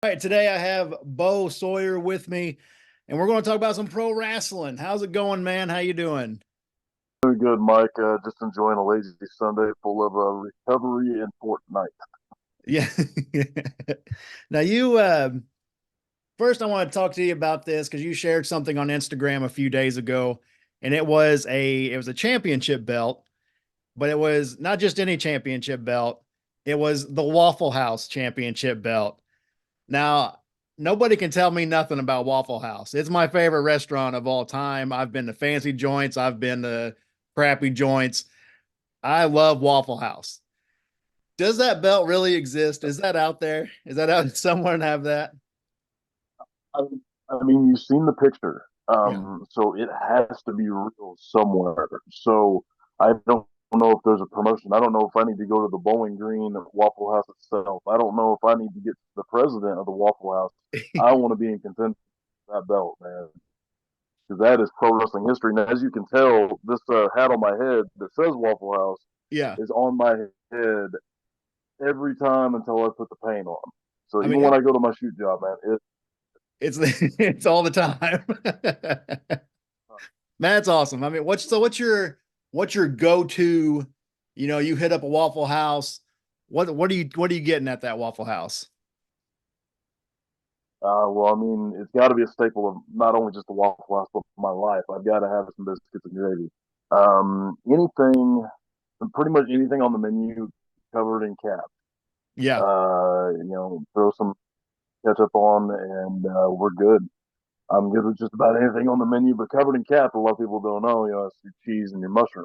All right, today I have Bo Sawyer with me, and we're going to talk about some pro wrestling. How's it going, man? How you doing? Doing good, Mike. Just enjoying a lazy Sunday full of recovery and Fortnite. Yeah. Now you first I want to talk to you about this because you shared something on Instagram a few days ago, and it was a championship belt, but it was not just any championship belt. It was the Waffle House championship belt. Now, nobody can tell me nothing about Waffle House. It's my favorite restaurant of all time. I've been to fancy joints, I've been to crappy joints. I love Waffle House. Does that belt really exist? Is that out there? Is that out someone have that? I, I mean, you've seen the picture, Yeah. so it has to be real somewhere. So I don't know if there's a promotion. I don't know if I need to go to the Bowling Green Waffle House itself. I don't know if I need to get to the president of the Waffle House. I want to be in contention with that belt, man, because that is pro wrestling history. And as you can tell, this hat on my head that says Waffle House Yeah. is on my head every time until I put the paint on. So I even mean, when I go to my shoot job, man, it's it's all the time. That's awesome. I mean, what's your go-to, you hit up a Waffle House. What are you getting at that Waffle House? well, I mean, it's got to be a staple of not only just the Waffle House, but my life. I've got to have some biscuits and gravy. Anything, pretty much anything on the menu covered in cap. Yeah. Throw some ketchup on, and we're good. I'm good with just about anything on the menu, but covered in cap. A lot of people don't know. It's your cheese and your mushroom,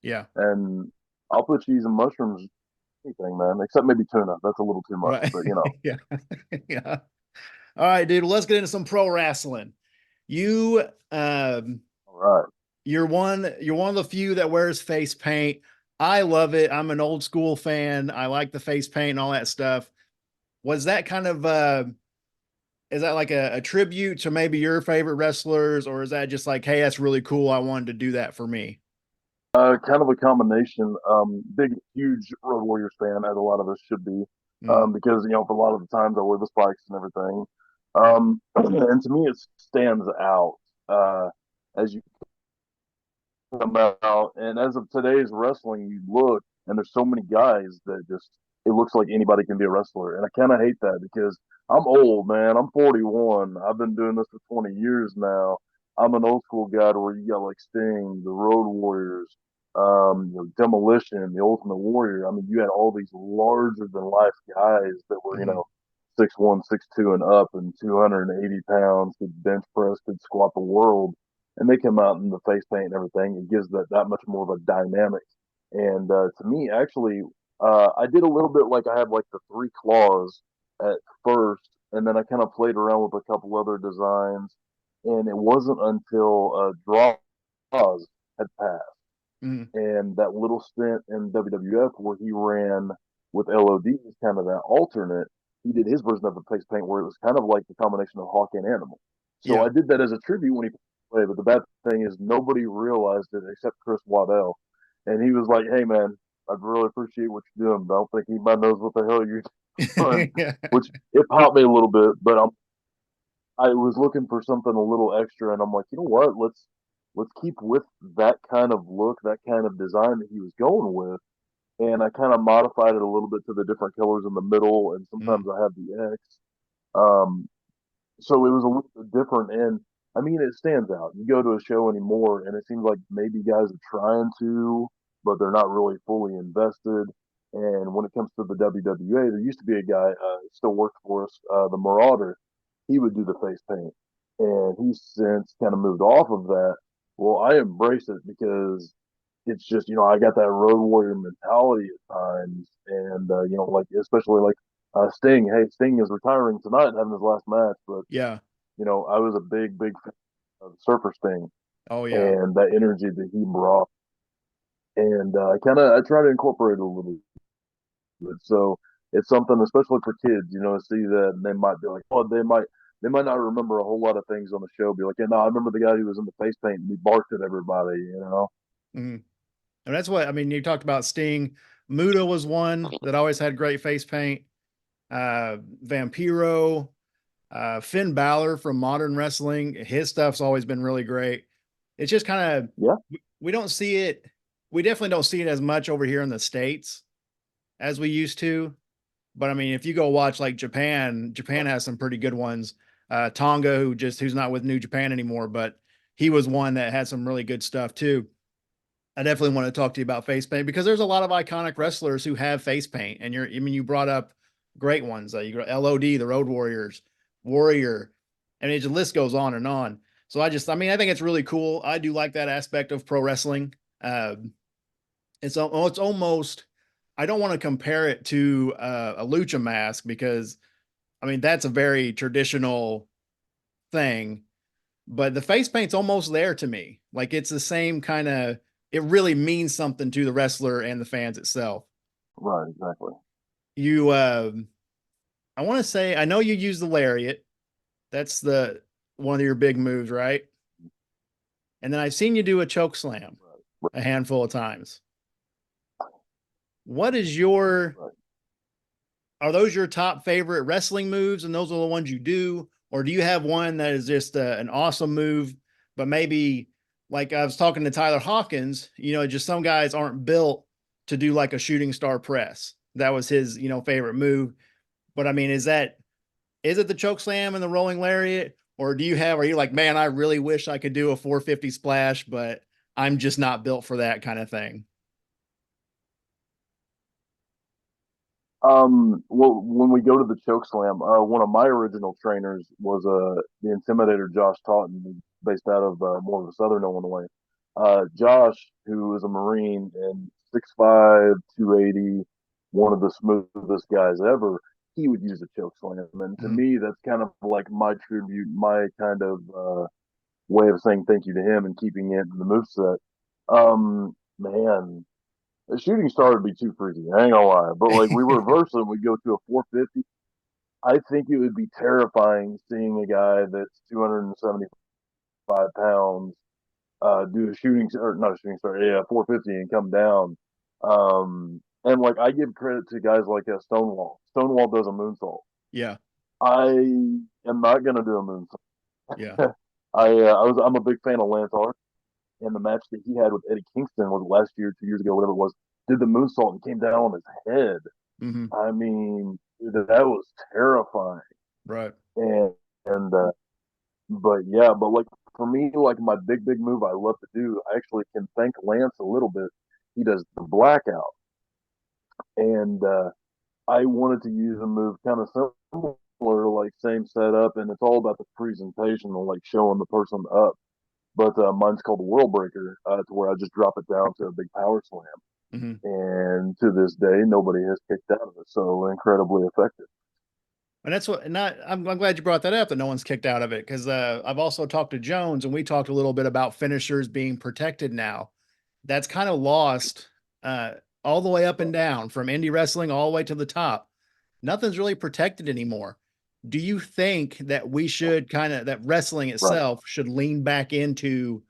Yeah. and I'll put cheese and mushrooms anything, man, except maybe tuna. That's a little too much, Right. but Yeah. Yeah. All right, dude. Let's get into some pro wrestling. You um all right. you're one of the few that wears face paint. I love it. I'm an old school fan. I like the face paint and all that stuff. Was that kind of is that like a tribute to maybe your favorite wrestlers, or is that just like, hey, that's really cool. I wanted to do that for me? Kind of a combination. Big, huge Road Warriors fan, as a lot of us should be, Mm, because for a lot of the times I wear the spikes and everything. And to me, it stands out as you come out. And as of today's wrestling, you look and there's so many guys that just it looks like anybody can be a wrestler, and I kind of hate that because I'm old, man. I'm 41. I've been doing this for 20 years now. I'm an old school guy where you got like Sting, the Road Warriors, Demolition, the Ultimate Warrior. I mean, you had all these larger than life guys that were, mm, 6'1", 6'2", and up, and 280 pounds, could bench press, could squat the world, and they come out in the face paint and everything. It gives that much more of a dynamic. And to me, actually, I did a little bit like I had like the three claws at first, and then I kind of played around with a couple other designs. And it wasn't until Draws had passed mm. and that little stint in WWF where he ran with LOD as kind of that alternate, he did his version of the face paint where it was kind of like the combination of Hawk and Animal. So Yeah. I did that as a tribute when he played, but the bad thing is nobody realized it except Chris Waddell. And he was like, hey, man, I really appreciate what you're doing, but I don't think anybody knows what the hell you're doing, Yeah. which it popped me a little bit, but I was looking for something a little extra, and I'm like, you know what? Let's keep with that kind of look, that kind of design that he was going with, and I kind of modified it a little bit to the different colors in the middle, and Mm, sometimes I have the X. Um, so it was a little bit different, and I mean, it stands out. You go to a show anymore, and it seems like maybe guys are trying to, but they're not really fully invested. And when it comes to the WWA, there used to be a guy still worked for us, the Marauder. He would do the face paint, and he's since kind of moved off of that. Well, I embrace it because it's just I got that road warrior mentality at times, and like especially like Sting. Hey, Sting is retiring tonight, having his last match, but yeah. I was a big fan of Surfer Sting Oh yeah. and that energy that he brought, and I try to incorporate it a little bit. So it's something, especially for kids, to see that, and they might be like, oh, they might not remember a whole lot of things on the show. Be like, yeah, no, I remember the guy who was in the face paint and he barked at everybody. Mm. And that's what I mean. You talked about Sting. Muda was one that always had great face paint. Vampiro. Finn Balor from Modern Wrestling, his stuff's always been really great. It's just kind of, Yeah, we don't see it. We definitely don't see it as much over here in the States as we used to. But I mean, if you go watch like Japan, Japan right. has some pretty good ones. Tonga, who's not with New Japan anymore, but he was one that had some really good stuff too. I definitely want to talk to you about face paint because there's a lot of iconic wrestlers who have face paint, and I mean, you brought up great ones. You got LOD, the Road Warriors, Warrior, and the list goes on and on. So I mean, I think it's really cool. I do like that aspect of pro wrestling. It's almost, I don't want to compare it to a lucha mask because I mean that's a very traditional thing, but the face paint's almost there to me. Like it's the same kind of, it really means something to the wrestler and the fans itself. Right, exactly. You, I want to say, I know you use the lariat. That's the one of your big moves, right? And then I've seen you do a choke slam Right, a handful of times. What is your, right. are those your top favorite wrestling moves and those are the ones you do? Or do you have one that is just an awesome move, but maybe like I was talking to Tyler Hawkins, just some guys aren't built to do like a shooting star press. That was his, favorite move. But I mean, is it the choke slam and the rolling lariat? Or are you like, man, I really wish I could do a 450 splash, but I'm just not built for that kind of thing? Well, when we go to the choke slam, one of my original trainers was the Intimidator Josh Taunton, based out of more of Southern Illinois. Josh, who is a Marine and 6'5", 280, one of the smoothest guys ever, he would use a choke slam, and to Mhm. me, that's kind of like my tribute, my kind of way of saying thank you to him and keeping it in the moveset. Man, a shooting star would be too freaky. I ain't gonna lie. But like we reverse it, we go to a 450. I think it would be terrifying seeing a guy that's 275 pounds do a shooting or not a shooting star, yeah, 450 and come down. And like I give credit to guys like Stonewall. Stonewall does a moonsault. Yeah. I am not gonna do a moonsault. Yeah. I'm a big fan of Lance Archer, and the match that he had with Eddie Kingston was last year, 2 years ago, whatever it was. Did the moonsault and came down on his head. Hmm. I mean, that was terrifying. Right. And and but yeah, but like for me, like my big move I love to do, I actually can thank Lance a little bit. He does the blackout, and I wanted to use a move kind of similar, like same setup, and it's all about the presentation and like showing the person up. But mine's called the World Breaker, to where I just drop it down to a big power slam, Hmm. and to this day, nobody has kicked out of it. So incredibly effective. And that's what, not, I'm glad you brought that up that no one's kicked out of it because I've also talked to Jones and we talked a little bit about finishers being protected now. That's kind of lost uh, all the way up and down from indie wrestling all the way to the top. Nothing's really protected anymore. Do you think that that wrestling Right. itself should lean back into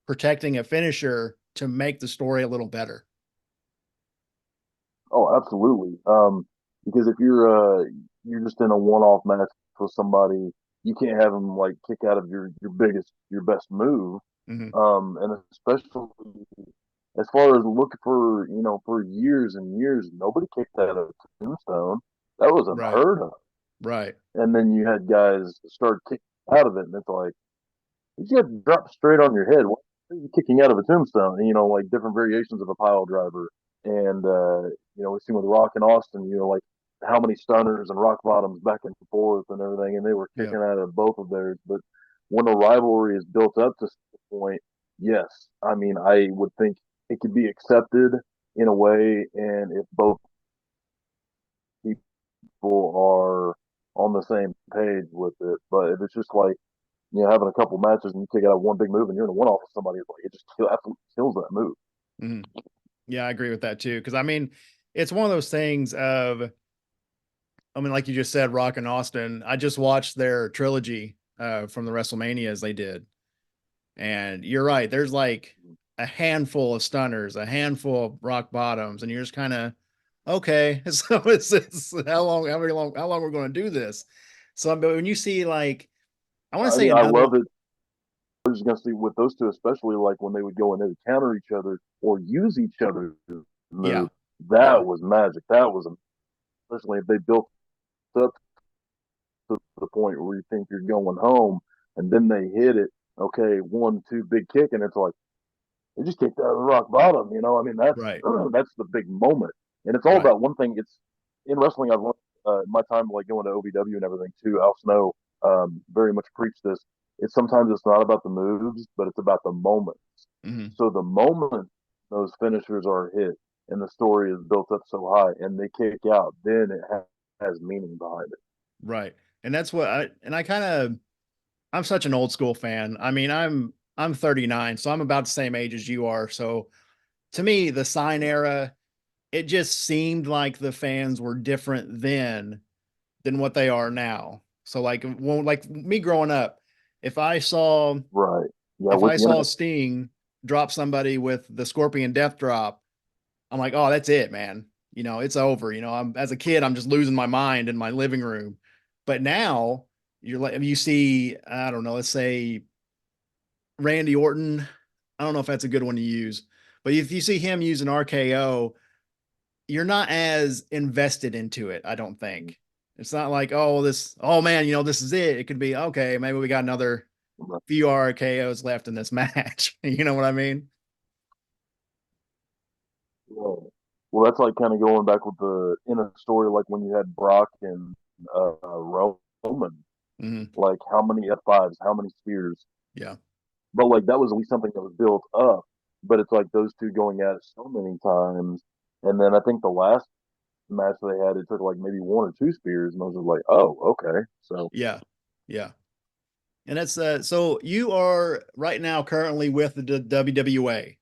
protecting a finisher to make the story a little better? Oh, absolutely. Because if you're just in a one-off match with somebody, you can't have them like kick out of your best move. Hmm. And especially as far as looking for for years and years, nobody kicked out of Tombstone. That was Right. unheard of. Right. And then you had guys start kicking out of it, and it's like you just have to drop straight on your head. Why are you kicking out of a tombstone? And, like different variations of a pile driver. And, we've seen with Rock and Austin, like how many stunners and rock bottoms back and forth and everything. And they were Yeah. kicking out of both of theirs. But when a rivalry is built up to a point, yes. I mean, I would think it could be accepted in a way. And if both people are on the same page with it, but if it's just like, having a couple matches and you take out one big move and you're in a one off with somebody, it's like it just absolutely kills that move. Hmm. Yeah, I agree with that too. Cause I mean, it's one of those things of, I mean, like you just said, Rock and Austin, I just watched their trilogy from the WrestleManias they did. And you're right. There's like a handful of stunners, a handful of rock bottoms, and you're just kind of okay. So it's how long, how long we're going to do this? So, but when you see like, I want to say I another one. love it. I was just gonna see with those two, especially like when they would go and they would counter each other or use each other's Yeah. move. Yeah. That was magic. That was especially if they built up to the point where you think you're going home, and then they hit it. Okay, 1, 2, big kick, and it's like they just kicked out of the rock bottom. I mean that's Right. that's the big moment, and it's all Right. about one thing. It's in wrestling. I've learned my time like going to OVW and everything too. Al Snow very much preached this. It's sometimes it's not about the moves, but it's about the moment. Hmm. So the moment those finishers are hit and the story is built up so high and they kick out, then it has meaning behind it. Right. And that's what I kind of, I'm such an old school fan. I mean, I'm 39, so I'm about the same age as you are. So to me, the sign era, it just seemed like the fans were different then than what they are now. So like me growing up, if I saw Right. Yeah, if with I the saw internet. Sting drop somebody with the Scorpion Death Drop, I'm like, oh, that's it, man. It's over. I'm as a kid, I'm just losing my mind in my living room. But now you're like, you see, I don't know, let's say Randy Orton. I don't know if that's a good one to use, but if you see him use an RKO, you're not as invested into it. I don't think it's not like, oh man, this is it. It could be okay. Maybe we got another few RKOs left in this match. You know what I mean? Yeah. Well, that's like kind of going back with the inner story, like when you had Brock and Roman, Hmm. like how many F5s, how many spears, Yeah. but like that was at least something that was built up. But it's like those two going at it so many times, and then I think the last match they had, it took like maybe 1 or 2 spears, and I was just like, oh, okay, so Yeah. Yeah. And that's so you are right now currently with the WWA,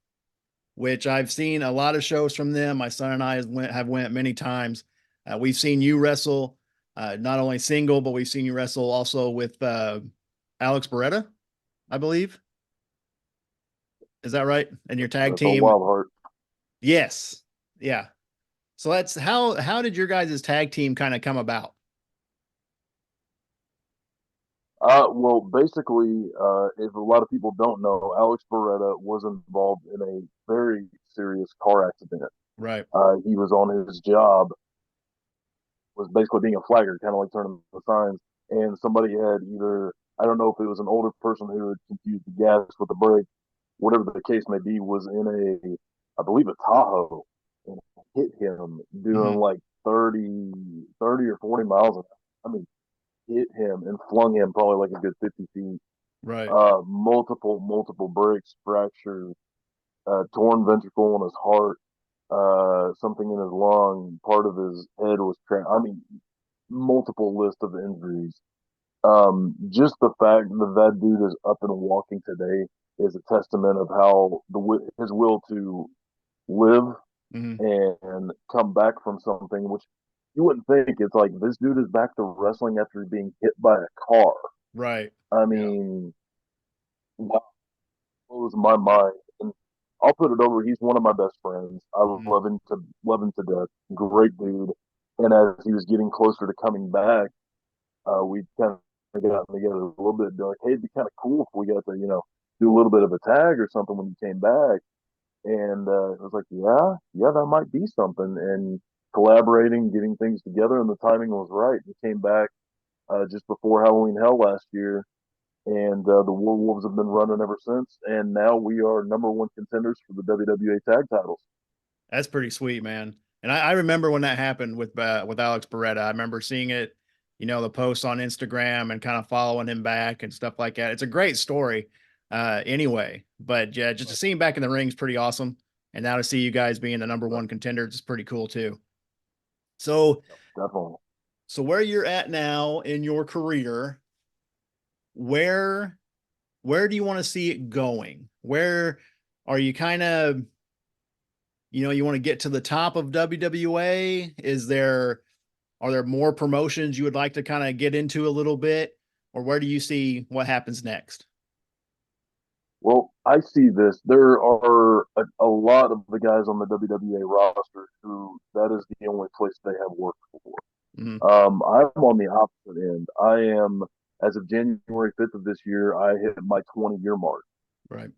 which I've seen a lot of shows from them. My son and I have went many times. We've seen you wrestle, not only single, but we've seen you wrestle also with Alex Beretta, I believe. Is that right? And your tag that's a team? wild heart. Yes. Yeah. So that's how did your guys' tag team kind of come about? Well, basically, if a lot of people don't know, Alex Beretta was involved in a very serious car accident. Right. He was on his job, was basically being a flagger, kind of like turning the signs, and somebody had either I don't know if it was an older person who had confused the gas with the brake, whatever the case may be, was in I believe a Tahoe and hit him doing Hmm. like 30 or 40 miles an hour. I mean, hit him and flung him probably like a good 50 feet. Right. Multiple breaks, fractures, torn ventricle in his heart, something in his lung, part of his head was I mean, multiple list of injuries. Just the fact that that dude is up and walking today is a testament of how his will to live Hmm. and come back from something, which you wouldn't think. It's like this dude is back to wrestling after being hit by a car. Right. I Yeah. mean, that blows my mind. And I'll put it over. He's one of my best friends. I Hmm. love him to death. Great dude. And as he was getting closer to coming back, we kind of got together a little bit. Be like, hey, it'd be kind of cool if we got to, do a little bit of a tag or something when you came back. And I was like, yeah, that might be something. And collaborating, getting things together, and the timing was right. We came back just before Halloween Hell last year, and the Wolves have been running ever since. And now we are number one contenders for the WWE tag titles. That's pretty sweet, man. And I remember when that happened with Alex Beretta. I remember seeing it, the posts on Instagram and kind of following him back and stuff like that. It's a great story, anyway. But yeah, just to see him back in the ring is pretty awesome. And now to see you guys being the number one contenders is pretty cool too. So, Definitely. so where you're at now in your career, where where do you want to see it going? Where are you kind of you want to get to the top of WWE? Are there more promotions you would like to kind of get into a little bit? Or where do you see what happens next? Well, I see this. There are a lot of the guys on the WWE roster who that is the only place they have worked for. Mhm. I'm on the opposite end. I am, as of January 5th of this year, I hit my 20-year mark. Right.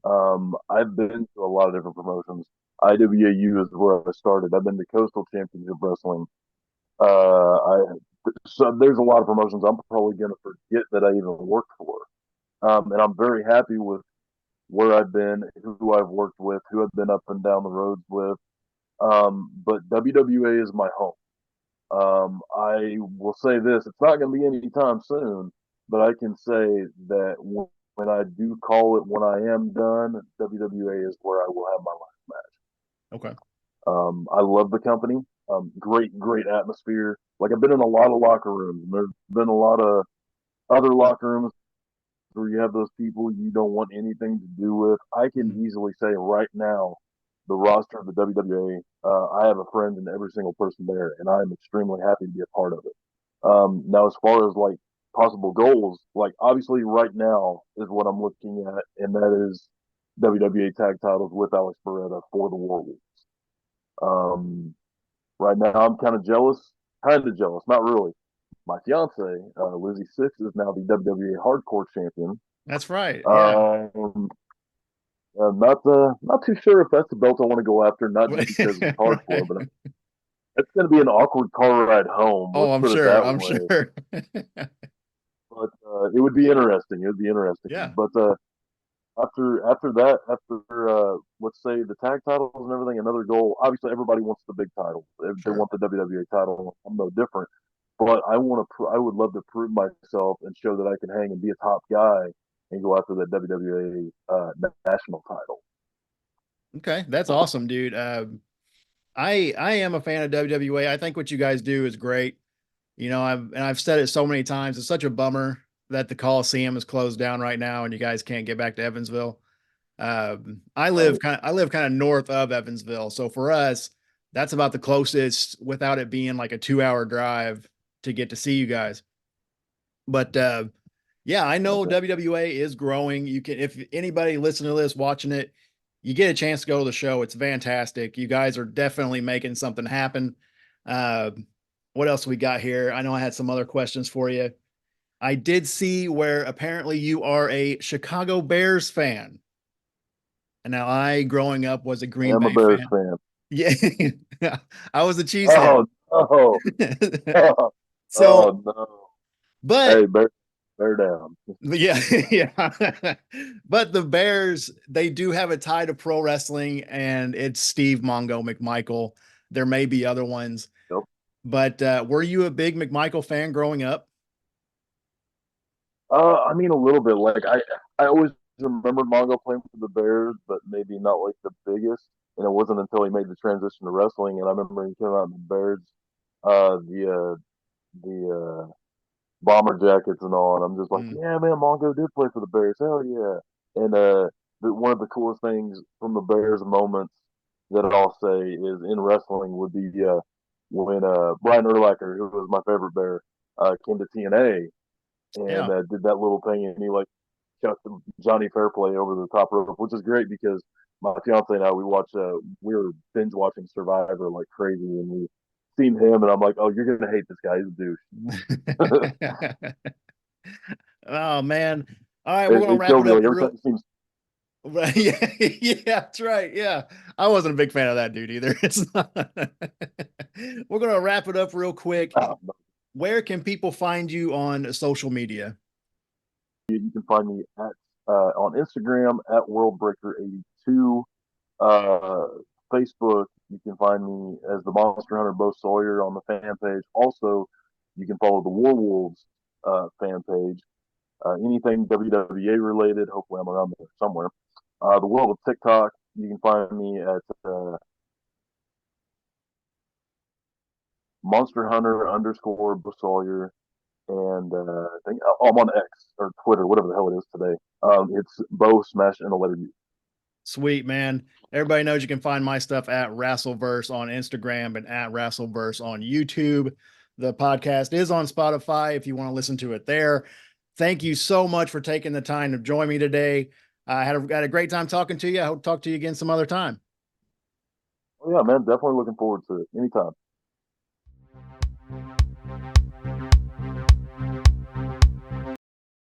I've been to a lot of different promotions. IWAU is where I started. I've been to Coastal Championship Wrestling. I so there's a lot of promotions I'm probably going to forget that I even worked for. And I'm very happy with where I've been, who I've worked with, who I've been up and down the roads with. But WWA is my home. I will say this: it's not going to be anytime soon, but I can say that when I do call it when I am done, WWA is where I will have my last match. Okay. I love the company. Great, great atmosphere. Like I've been in a lot of locker rooms. And there's been a lot of other locker rooms where you have those people you don't want anything to do with. I can Mhm. easily say right now, the roster of the WWA, I have a friend in every single person there, and I am extremely happy to be a part of it. Now, as far as like possible goals, like obviously right now is what I'm looking at, and that is WWA tag titles with Alex Beretta for the War Wolves. Um, right now, I'm kind of jealous, not really. My fiance, Lizzie Six, is now the WWE Hardcore Champion. That's right. Yeah. Um, not too sure if that's the belt I want to go after, not just because it's hardcore, but it's going to be an awkward car ride home. Oh, Let's I'm put it sure. that I'm way. sure. But it would be interesting. It would be interesting. Yeah. But after that, after let's say the tag titles and everything, another goal. Obviously, everybody wants the big title. They Sure. want the WWE title. I'm no different. But I want to. I would love to prove myself and show that I can hang and be a top guy and go after that WWE national title. Okay. That's awesome, dude. I am a fan of WWE. I think what you guys do is great. I've said it so many times. It's such a bummer that the Coliseum is closed down right now and you guys can't get back to Evansville. Right. I live kind of north of Evansville, so for us, that's about the closest without it being like a 2 hour drive to get to see you guys. But yeah, I know Okay. WWA is growing. You can, if anybody listening to this, watching it, you get a chance to go to the show. It's fantastic. You guys are definitely making something happen. Uh, what else we got here? I know I had some other questions for you. I did see where apparently you are a Chicago Bears fan. And now I, growing up, was a I Green am a Bay Bears fan. fan. Yeah, I was a Oh cheesehead. no. So, Oh no. but Hey, bear down. yeah, yeah. But the Bears, they do have a tie to pro wrestling, and it's Steve Mongo McMichael. There may be other ones, Yep. but were you a big McMichael fan growing up? I mean a little bit. Like I always remembered Mongo playing for the Bears, but maybe not like the biggest. And it wasn't until he made the transition to wrestling, and I remember he came out in the Bears, the bomber jackets and all, and I'm just like, Mm, yeah, man, Mongo did play for the Bears, hell yeah. And one of the coolest things from the Bears moments that I'll say is in wrestling would be when Brian Urlacher, who was my favorite Bear, came to TNA and yeah. did that little thing, and he like chucked Johnny Fairplay over the top rope, which is great because my fiance and I we were binge watching Survivor like crazy, and we seen him, and I'm like, oh, you're gonna hate this guy, he's a douche. Oh man. All right, we're it, gonna it wrap killed it me. up Like every time real. he seems, Right. Yeah, yeah, that's right. Yeah. I wasn't a big fan of that dude either. It's not. We're gonna wrap it up real quick. ah, Where can people find you on social media? you can find me at on Instagram at WorldBreaker82. Uh, Facebook, you can find me as the Monster Hunter Bo Sawyer on the fan page. Also, you can follow the War Wolves fan page. Anything WWE related, hopefully I'm around there somewhere. The world of TikTok, you can find me at Monster Hunter underscore Bo Sawyer. And I think I'm on X or Twitter, whatever the hell it is today. It's Bo Smash and the letter U. Sweet, man. Everybody knows you can find my stuff at Wrestleverse on Instagram and at Wrestleverse on YouTube. The podcast is on Spotify if you want to listen to it there. Thank you so much for taking the time to join me today. I had a great time talking to you. I hope to talk to you again some other time. Oh yeah, man, definitely looking forward to it. Anytime.